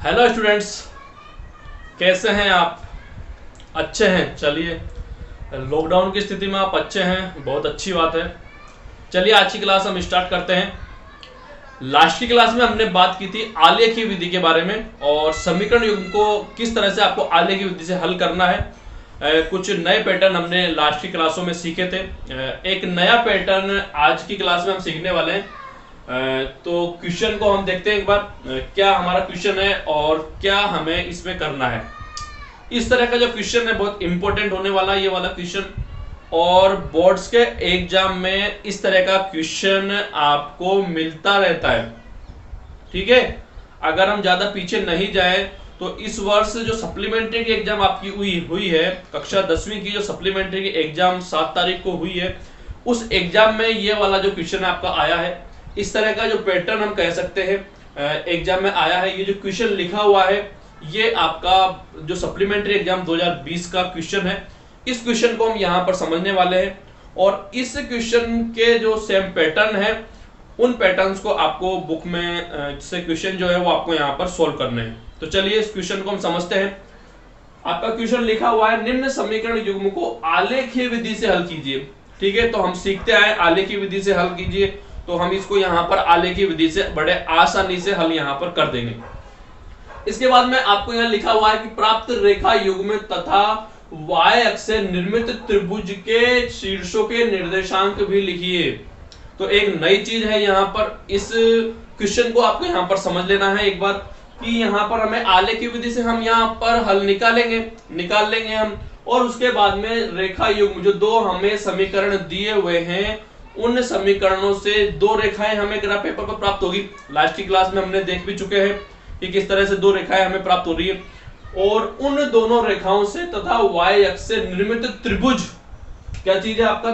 Hello students, कैसे हैं आप? अच्छे हैं। चलिए, लॉकडाउन की स्थिति में आप अच्छे हैं, बहुत अच्छी बात है। चलिए आज की क्लास हम स्टार्ट करते हैं। लास्ट की क्लास में हमने बात की थी आलेखी विधि के बारे में और समीकरण युग्म को किस तरह से आपको आलेखी विधि से हल करना है। कुछ नए पैटर्न हमने लास्ट की क्लासों में सीखे थे। एक नया पैटर्न आज की क्लास में हम सीखने वाले हैं। तो क्वेश्चन को हम देखते हैं एक बार, क्या हमारा क्वेश्चन है और क्या हमें इसमें करना है। इस तरह का जो क्वेश्चन है बहुत इंपॉर्टेंट होने वाला है ये वाला क्वेश्चन, और बोर्ड्स के एग्जाम में इस तरह का क्वेश्चन आपको मिलता रहता है। ठीक है, अगर हम ज्यादा पीछे नहीं जाए तो इस वर्ष जो सप्लीमेंट्री की एग्जाम आपकी हुई है, कक्षा 10वीं की जो सप्लीमेंट्री की एग्जाम 7 तारीख को हुई है, उस एग्जाम में ये वाला जो क्वेश्चन आपका आया है। इस तरह का जो पैटर्न हम कह सकते हैं एग्जाम में आया है। ये जो क्वेश्चन लिखा हुआ है ये आपका जो सप्लीमेंट्री एग्जाम 2020 का क्वेश्चन है। इस क्वेश्चन को हम यहाँ पर समझने वाले हैं और इस क्वेश्चन के जो सेम पैटर्न है उन पैटर्न्स को आपको बुक में से क्वेश्चन जो है वो आपको यहाँ पर सोल्व करने हैं। तो चलिए इस क्वेश्चन को हम समझते हैं। आपका क्वेश्चन लिखा हुआ है, निम्न समीकरण युग्म को आलेखीय विधि से हल कीजिए। ठीक है, तो हम सीखते आए आलेखीय विधि से हल कीजिए, तो हम इसको यहाँ पर आलेखीय विधि से बड़े आसानी से हल यहाँ पर कर देंगे। इसके बाद में आपको यहाँ लिखा हुआ है कि प्राप्त रेखा युग्म तथा y अक्ष से निर्मित त्रिभुज के शीर्षों के निर्देशांक भी लिखिए। तो एक नई चीज है यहाँ पर, इस क्वेश्चन को आपको यहाँ पर समझ लेना है एक बार कि यहाँ पर हमें आलेखीय विधि से हम यहाँ पर हल निकाल लेंगे हम, और उसके बाद में रेखा युग्म जो दो हमें समीकरण दिए हुए हैं उन समीकरणों से दो रेखाएं हमें ग्राफ पेपर पर प्राप्त होगी। लास्ट की क्लास में हमने देख भी चुके हैं कि किस तरह से दो रेखाएं हमें प्राप्त हो रही है, और उन दोनों रेखाओं से तथा y अक्ष से निर्मित त्रिभुज, क्या चीज है आपका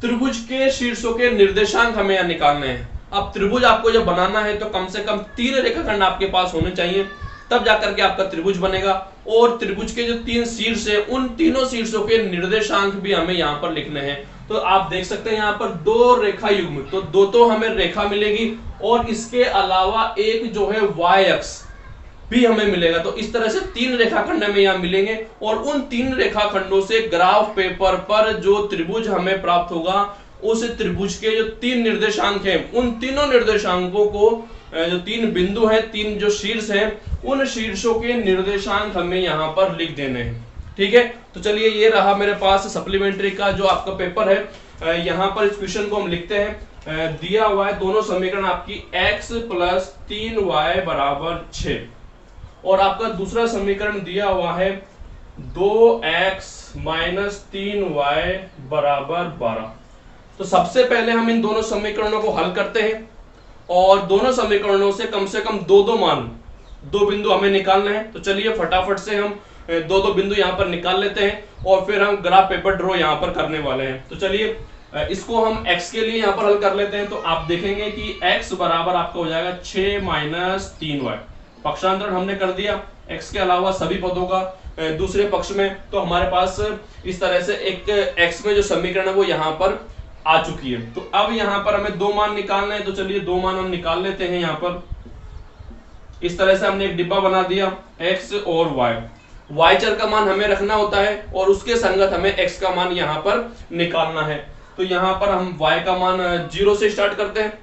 त्रिभुज के शीर्षों के निर्देशांक हमें यहाँ निकालने हैं। अब त्रिभुज आपको जब बनाना है तो कम से कम 3 रेखाखंड आपके पास होने चाहिए, तब जाकर के आपका त्रिभुज बनेगा। और त्रिभुज के जो 3 शीर्ष है उन तीनों शीर्षों के निर्देशांक भी हमें यहाँ पर लिखने हैं। तो आप देख सकते हैं यहाँ पर दो रेखा युग्म, तो दो तो हमें रेखा मिलेगी और इसके अलावा एक जो है y अक्ष भी हमें मिलेगा। तो इस तरह से 3 रेखाखंड हमें यहाँ मिलेंगे और उन 3 रेखाखंडों से ग्राफ पेपर पर जो त्रिभुज हमें प्राप्त होगा उस त्रिभुज के जो 3 निर्देशांक हैं उन तीनों निर्देशांकों को, जो 3 बिंदु हैं, 3 जो शीर्ष हैं, उन शीर्षों के निर्देशांक हमें यहाँ पर लिख देने हैं। ठीक है, तो चलिए ये रहा मेरे पास सप्लीमेंट्री का जो आपका पेपर है। यहाँ पर इस क्वेश्चन को हम लिखते हैं। दिया हुआ है दोनों समीकरण आपकी x + 3y = 6 और आपका दूसरा समीकरण दिया हुआ है 2x - 3y = 12। तो सबसे पहले हम इन दोनों समीकरणों को हल करते हैं और दोनों समीकरणों से कम दो बिंदु हमें निकालना है। तो चलिए फटाफट से हम दो बिंदु यहाँ पर निकाल लेते हैं और फिर हम ग्राफ पेपर ड्रॉ यहाँ पर करने वाले हैं। तो चलिए इसको हम x के लिए यहाँ पर हल कर लेते हैं। तो आप देखेंगे कि x बराबर आपका हो जाएगा 6 - 3y। पक्षांतरण हमने कर दिया x के अलावा सभी पदों का दूसरे पक्ष में, तो हमारे पास इस तरह से एक x में जो समीकरण है वो यहाँ पर आ चुकी है। तो अब यहाँ पर हमें दो मान निकालना है, तो चलिए दो मान हम निकाल लेते हैं। यहाँ पर इस तरह से हमने एक डिब्बा बना दिया x और y चर का मान हमें रखना होता है और उसके संगत हमें x का मान यहाँ पर निकालना है। तो यहाँ पर हम y का मान 0 से स्टार्ट करते हैं।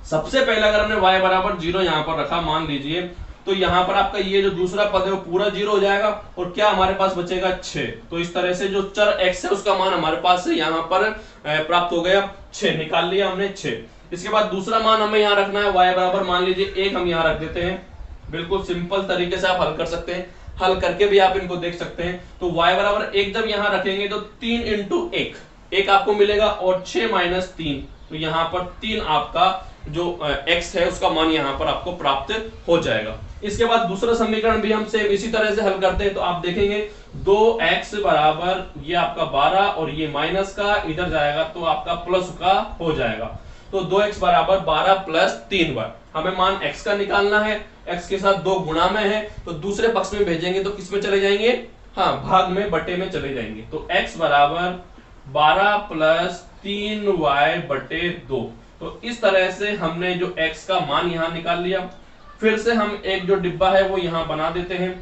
सबसे पहले अगर हमने y बराबर 0 यहाँ पर रखा, मान लीजिए, तो यहाँ पर आपका ये जो दूसरा पद है वो पूरा 0 हो जाएगा और क्या हमारे पास बचेगा 6। तो इस तरह से जो चर x है उसका मान हमारे पास यहाँ पर प्राप्त हो गया 6, निकाल लिया हमने 6। इसके बाद दूसरा मान हमें यहाँ रखना है y बराबर मान लीजिए 1 हम यहाँ रख देते हैं। बिल्कुल सिंपल तरीके से आप हल कर सकते हैं, हल करके भी आप इनको देख सकते हैं। तो y बराबर 1 जब यहाँ रखेंगे तो 3 × 1 आपको मिलेगा और 6 - 3, तो यहाँ पर 3 आपका जो x है उसका मान यहाँ पर आपको प्राप्त हो जाएगा। इसके बाद दूसरा समीकरण भी हम सेम इसी तरह से हल करते हैं। तो आप देखेंगे 2x बराबर ये आपका 12 और ये माइनस का इधर जाएगा तो आपका प्लस का हो जाएगा। तो 2x बराबर 12 + 3y। हमें मान x का निकालना है, x के साथ 2 गुणा में है तो दूसरे पक्ष में भेजेंगे तो किस में चले जाएंगे, हाँ भाग में, बटे में चले जाएंगे। तो x बराबर 12 + 3y/2। तो इस तरह से हमने जो x का मान यहाँ निकाल लिया। फिर से हम एक जो डिब्बा है वो यहाँ बना देते हैं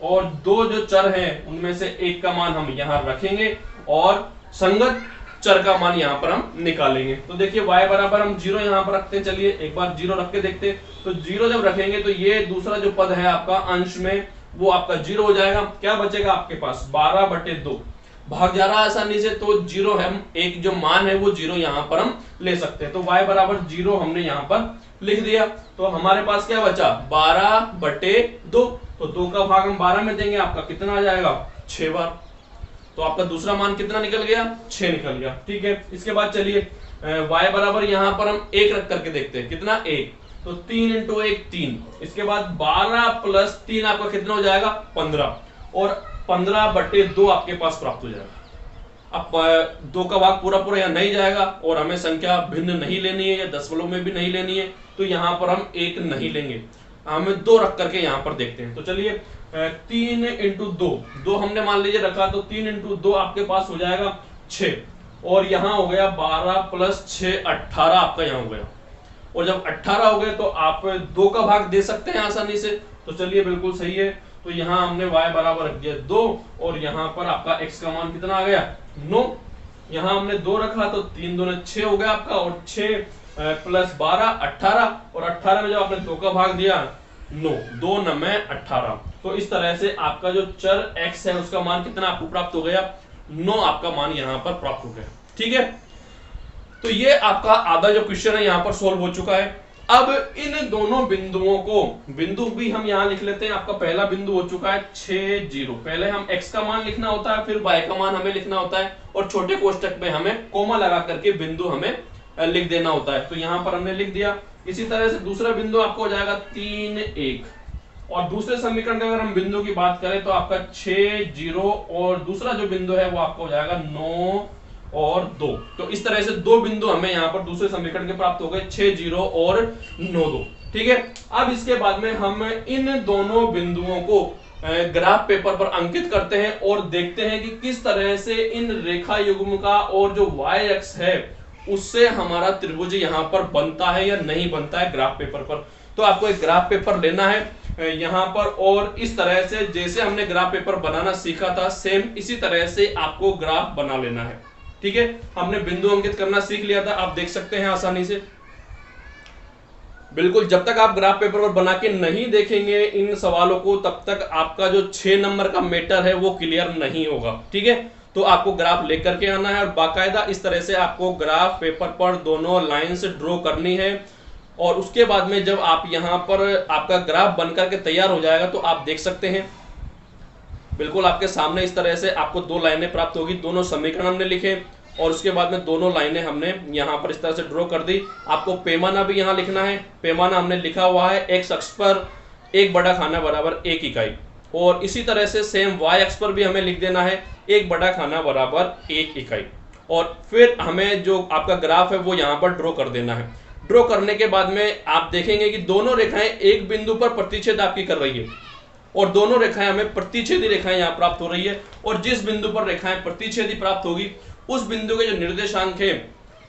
और दो जो चर हैं उनमें से एक का मान हम यहाँ रखेंगे और संगत चर का मान यहाँ पर हम निकालेंगे। तो देखिए y बराबर हम 0 यहाँ पर रखते हैं। चलिए एक बार 0 रख के देखते हैं। तो 0 जब रखेंगे तो ये दूसरा जो पद है आपका अंश में वो आपका 0 हो जाएगा। क्या बचेगा आपके पास 12/2 भाग जा रहा है आसानी से, तो 0 हम एक जो मान है वो 0 यहाँ पर हम ले सकते हैं। तो y बराबर 0 हमने यहाँ पर लिख दिया। तो हमारे पास क्या बचा 12/2। तो 2 का भाग हम 12 में देंगे, आपका कितना आ जाएगा 6 बार। तो आपका दूसरा मान कितना निकल गया 6 निकल गया। ठीक है, इसके बाद चलिए y बराबर यहाँ पर हम 1 रख करके देखते हैं कितना 1। तो 3 × 1 3। इसके बाद 12 + 3 आपका कितना हो जाएगा 15 और 15/2 आपके पास प्राप्त हो जाएगा। अब 2 का भाग पूरा पूरा यहाँ नहीं जाएगा और हमें संख्या भिन्न नहीं लेनी है या दशमलव में भी नहीं लेनी है, तो यहाँ पर हम 1 नहीं लेंगे, हमें 2 रख करके यहाँ पर देखते हैं। तो चलिए 3 × 2 हमने मान लीजिए रखा, तो 3 × 2 आपके पास हो जाएगा 6 और यहाँ हो गया 12 + 6 18 आपका यहाँ हो गया। और जब 18 हो गए तो आप 2 का भाग दे सकते हैं आसानी से। तो चलिए बिल्कुल सही है। तो यहाँ हमने y बराबर रख दिया 2 और यहाँ पर आपका x का मान कितना आ गया 9। यहाँ हमने 2 रखा तो 3 दूने 6 हो गया आपका और 6 + 12 18 और 18 में जब आपने 2 का भाग दिया 9 2 9 में 18। तो इस तरह से आपका जो चर x है उसका मान कितना आपको प्राप्त हो गया 9 आपका मान यहाँ पर प्राप्त हो गया। ठीक है, तो ये आपका आधा जो क्वेश्चन है यहाँ पर सोल्व हो चुका है। अब इन दोनों बिंदुओं को, बिंदु भी हम यहाँ लिख लेते हैं। आपका पहला बिंदु हो चुका है 6 0। पहले हम x का मान लिखना होता है, फिर y का मान हमें लिखना होता है और छोटे कोष्टक में हमें कोमा लगा करके बिंदु हमें लिख देना होता है। तो यहाँ पर हमने लिख दिया। इसी तरह से दूसरा बिंदु आपको हो जाएगा 3 1 और दूसरे समीकरण में अगर हम बिंदु की बात करें तो आपका 6 0 और दूसरा जो बिंदु है वो आपको हो जाएगा 9 और 2। तो इस तरह से दो बिंदु हमें यहाँ पर दूसरे समीकरण के प्राप्त हो गए 6 0 और 9 2। ठीक है, अब इसके बाद में हम इन दोनों बिंदुओं को ग्राफ पेपर पर अंकित करते हैं और देखते हैं कि किस तरह से इन रेखा युग्म का और जो y अक्ष है उससे हमारा त्रिभुज यहाँ पर बनता है या नहीं बनता है ग्राफ पेपर पर। तो आपको एक ग्राफ पेपर लेना है यहाँ पर और इस तरह से जैसे हमने ग्राफ पेपर बनाना सीखा था सेम इसी तरह से आपको ग्राफ बना लेना है। ठीक है, हमने बिंदु अंकित करना सीख लिया था, आप देख सकते हैं आसानी से। बिल्कुल, जब तक आप ग्राफ पेपर पर बना के नहीं देखेंगे इन सवालों को तब तक आपका जो 6 नंबर का मैटर है वो क्लियर नहीं होगा। ठीक है, तो आपको ग्राफ लेकर के आना है और बाकायदा इस तरह से आपको ग्राफ पेपर पर दोनों लाइंस ड्रॉ करनी है और उसके बाद में जब आप यहाँ पर आपका ग्राफ बनकर के तैयार हो जाएगा तो आप देख सकते हैं बिल्कुल आपके सामने इस तरह से आपको दो लाइनें प्राप्त होगी। दोनों समीकरण हमने लिखे और उसके बाद में दोनों लाइनें हमने यहाँ पर इस तरह से ड्रॉ कर दी। आपको पैमाना भी यहाँ लिखना है। पैमाना हमने लिखा हुआ है x अक्ष पर 1 बड़ा खाना बराबर 1 इकाई और इसी तरह से सेम y अक्ष पर भी हमें लिख देना है 1 बड़ा खाना बराबर 1 इकाई और फिर हमें जो आपका ग्राफ है वो यहाँ पर ड्रॉ कर देना है। ड्रॉ करने के बाद में आप देखेंगे कि दोनों रेखाएं एक बिंदु पर प्रतिच्छेद आपकी कर रही है और दोनों रेखाएं हमें प्रतिच्छेदी रेखाएं यहाँ प्राप्त हो रही है और जिस बिंदु पर रेखाएं प्रतिच्छेदी प्राप्त होगी उस बिंदु के जो निर्देशांक है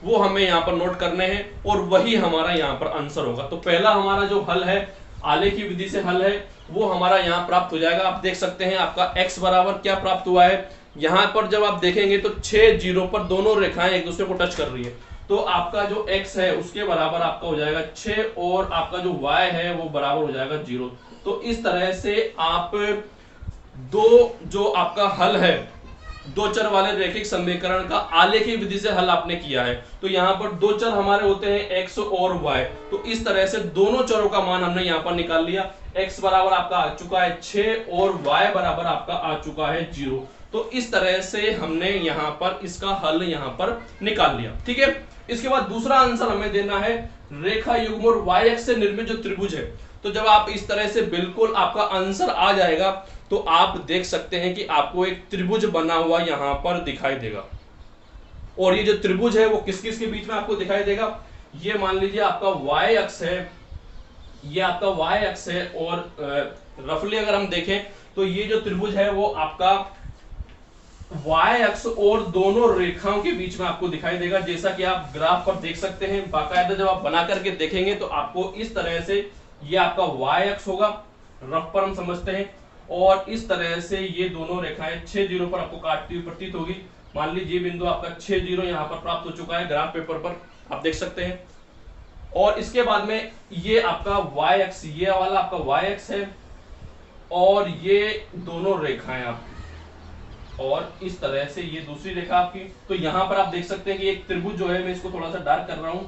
वो हमें यहाँ पर नोट करने हैं और वही हमारा यहाँ पर आंसर होगा। तो पहला हमारा जो हल है आलेखी विधि से हल है वो हमारा यहाँ प्राप्त हो जाएगा। आप देख सकते हैं आपका x बराबर क्या प्राप्त हुआ है। यहाँ पर जब आप देखेंगे तो 6 0 पर दोनों रेखाएं एक दूसरे को टच कर रही है तो आपका जो x है उसके बराबर आपका हो जाएगा 6 और आपका जो y है वो बराबर हो जाएगा 0। तो इस तरह से आप दो जो आपका हल है दो चर वाले रैखिक समीकरण का आलेखी विधि से हल आपने किया है। तो यहाँ पर दो चर हमारे होते हैं x और y। तो इस तरह से दोनों चरों का मान हमने यहाँ पर निकाल लिया। x बराबर आपका आ चुका है 6 और y बराबर आपका आ चुका है 0। तो इस तरह से हमने यहाँ पर इसका हल यहाँ पर निकाल लिया। ठीक है, इसके बाद दूसरा आंसर हमें देना है रेखा युग्म और y अक्ष से निर्मित जो त्रिभुज है। तो जब आप इस तरह से बिल्कुल आपका आंसर आ जाएगा तो आप देख सकते हैं कि आपको एक त्रिभुज बना हुआ यहां पर दिखाई देगा और ये जो त्रिभुज है वो किस किस के बीच में आपको दिखाई देगा। ये मान लीजिए आपका y अक्ष है, ये आपका y अक्ष है और रफली अगर हम देखें तो ये जो त्रिभुज है वो आपका y अक्ष और दोनों रेखाओं के बीच में आपको दिखाई देगा। जैसा कि आप ग्राफ पर देख सकते हैं, बाकायदा जब आप बना करके देखेंगे तो आपको इस तरह से ये आपका y अक्ष होगा, रफ पर हम समझते हैं, और इस तरह से ये दोनों रेखाएं 6 जीरो पर आपको काटती हुई प्रतीत होगी। मान लीजिए बिंदु आपका 6 जीरो यहाँ पर प्राप्त हो चुका है, ग्राफ पेपर पर आप देख सकते हैं। और इसके बाद में ये आपका y अक्ष, ये वाला आपका y अक्ष है, और ये दोनों रेखाएं आप, और इस तरह से ये दूसरी रेखा आपकी। तो यहां पर आप देख सकते हैं कि एक त्रिभुज जो है, मैं इसको थोड़ा सा डार्क कर रहा हूं,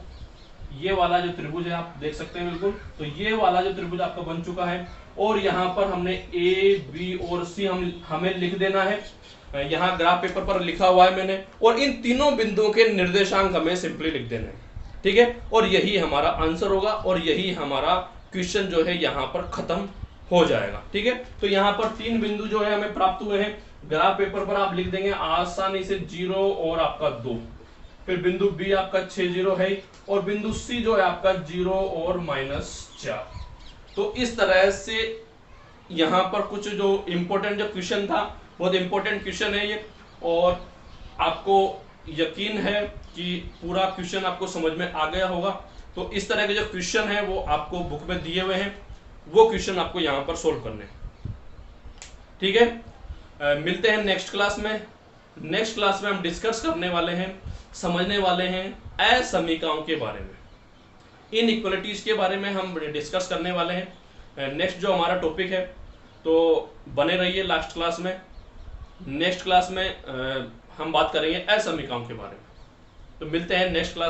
ये वाला जो त्रिभुज है आप देख सकते हैं बिल्कुल। तो ये वाला जो त्रिभुज आपका बन चुका है, और यहाँ पर हमने ए बी और सी हमें लिख देना है, यहाँ ग्राफ पेपर पर लिखा हुआ है मैंने, और इन तीनों बिंदुओं के निर्देशांक हमें सिंपली लिख देना है, ठीक है। और यही हमारा आंसर होगा, और यही हमारा क्वेश्चन जो है यहाँ पर खत्म हो जाएगा, ठीक है। तो यहाँ पर 3 बिंदु जो है हमें प्राप्त हुए हैं, ग्राफ पेपर पर आप लिख देंगे आसानी से 0 और आपका 2, फिर बिंदु बी आपका 6 जीरो है, और बिंदु सी जो है आपका 0 और -4। तो इस तरह से यहाँ पर कुछ जो इंपॉर्टेंट जो क्वेश्चन था, बहुत इंपॉर्टेंट क्वेश्चन है ये, और आपको यकीन है कि पूरा क्वेश्चन आपको समझ में आ गया होगा। तो इस तरह के जो क्वेश्चन है वो आपको बुक में दिए हुए हैं, वो क्वेश्चन आपको यहाँ पर सोल्व करने हैं, ठीक है। मिलते हैं नेक्स्ट क्लास में। नेक्स्ट क्लास में हम डिस्कस करने वाले हैं, समझने वाले हैं असमीकाओं के बारे में, इनइक्वालिटीज के बारे में हम डिस्कस करने वाले हैं। नेक्स्ट जो हमारा टॉपिक है, तो बने रहिए लास्ट क्लास में। नेक्स्ट क्लास में हम बात करेंगे असमीकाओं के बारे में। तो मिलते हैं नेक्स्ट क्लास में।